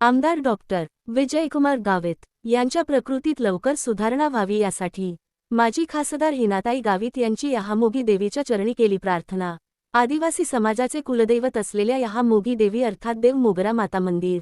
आमदार डॉक्टर विजयकुमार गावित यांच्या प्रकृतीत लवकर सुधारणा व्हावी यासाठी माजी खासदार हिनाताई गावित यांची यहामोगी देवीच्या चरणी केली प्रार्थना। आदिवासी समाजाचे कुलदैवत असलेल्या यहामोगी देवी अर्थात देव मोगरा माता मंदिर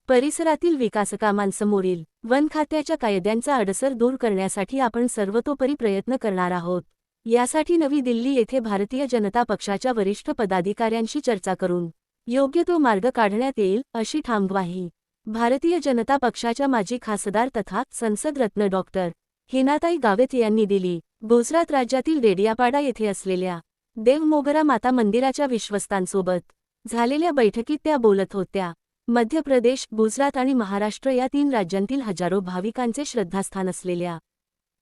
परिसरातील विकासकामांसमोरील वन खात्याच्या कायद्यांचा अडसर दूर करण्यासाठी आपण सर्वतोपरी प्रयत्न करणार आहोत। यासाठी नवी दिल्ली येथे भारतीय जनता पक्षाच्या वरिष्ठ पदाधिकाऱ्यांशी चर्चा करून योग्य तो मार्ग काढण्यात येईल अशी ठाम ग्वाही भारतीय जनता पक्षाच्या माजी खासदार तथा संसद रत्न डॉक्टर हिनाताई गावित यांनी दिली। गुजरात राज्यातील डेडियापाडा येथे असलेल्या देव मोगरा माता मंदिराच्या विश्वस्तांसोबत झालेल्या बैठकीत त्या बोलत होत्या। मध्य प्रदेश, गुजरात आणि महाराष्ट्र या 3 राज्यांतील हजारो भाविकांचे श्रद्धास्थान असलेल्या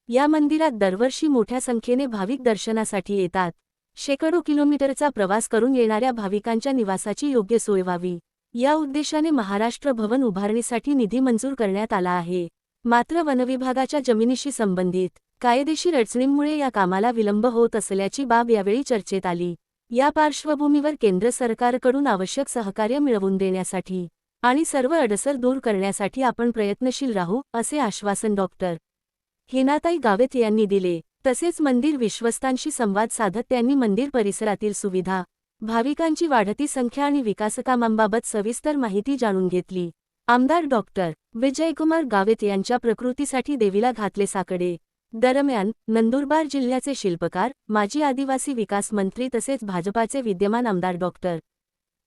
या मंदिरात दरवर्षी मोठ्या संख्येने भाविक दर्शनासाठी येतात। शेकडो किलोमीटरचा प्रवास करून येणाऱ्या भाविकांच्या निवासाची योग्य सोय व्हावी या उद्देशाने महाराष्ट्र भवन उभारणीसाठी निधी मंजूर करण्यात आला आहे। मात्र वनविभागाच्या जमिनीशी संबंधित कायदेशीर अडचणींमुळे या कामाला विलंब होत असल्याची बाब यावेळी चर्चेत आली। या पार्श्वभूमीवर केंद्र सरकारकडून आवश्यक सहकार्य मिळवून देण्यासाठी आणि सर्व अडसर दूर करण्यासाठी आपण प्रयत्नशील राहू असे आश्वासन डॉक्टर हिनाताई गावित यांनी दिले। तसेच मंदिर विश्वस्तांशी संवाद साधत त्यांनी मंदिर परिसरातील सुविधा, भाविकांची वाढती संख्या आणि विकासकामांबाबत सविस्तर माहिती जाणून घेतली। आमदार डॉक्टर विजयकुमार गावित यांच्या प्रकृतीसाठी देवीला घातले साकडे। दरम्यान नंदुरबार जिल्ह्याचे शिल्पकार, माजी आदिवासी विकास मंत्री तसेच भाजपाचे विद्यमान आमदार डॉक्टर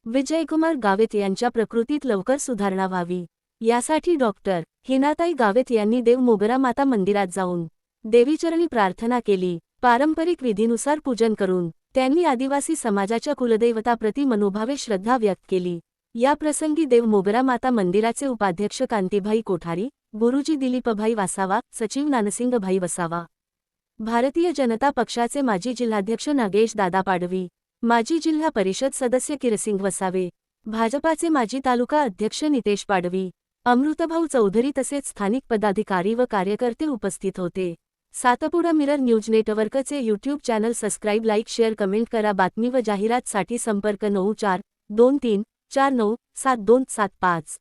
विजयकुमार गावित यांच्या प्रकृतीत लवकर सुधारणा व्हावी यासाठी डॉक्टर हिनाताई गावित यांनी देव मोगरा माता मंदिरात जाऊन देवीचरणी प्रार्थना केली। पारंपरिक विधीनुसार पूजन करून त्यांनी आदिवासी समाजाच्या कुलदैवताप्रती मनोभावे श्रद्धा व्यक्त केली। या प्रसंगी देव मोगरा माता मंदिराचे उपाध्यक्ष कांतीभाई कोठारी, गुरुजी दिलीपभाई वासावा, सचिव नानसिंगभाई वसावा, भारतीय जनता पक्षाचे माजी जिल्हाध्यक्ष नागेश दादा पाडवी, माजी जिल्हा परिषद सदस्य किरसिंग वसावे, भाजपाचे माजी तालुका अध्यक्ष नितेश पाडवी, अमृतभाऊ चौधरी तसेच स्थानिक पदाधिकारी व कार्यकर्ते उपस्थित होते। सातपुडा मिरर न्यूज नेटवर्कचे YouTube channel subscribe, like, share, comment करा। बातमी व जाहिरातसाठी संपर्क 9423497275।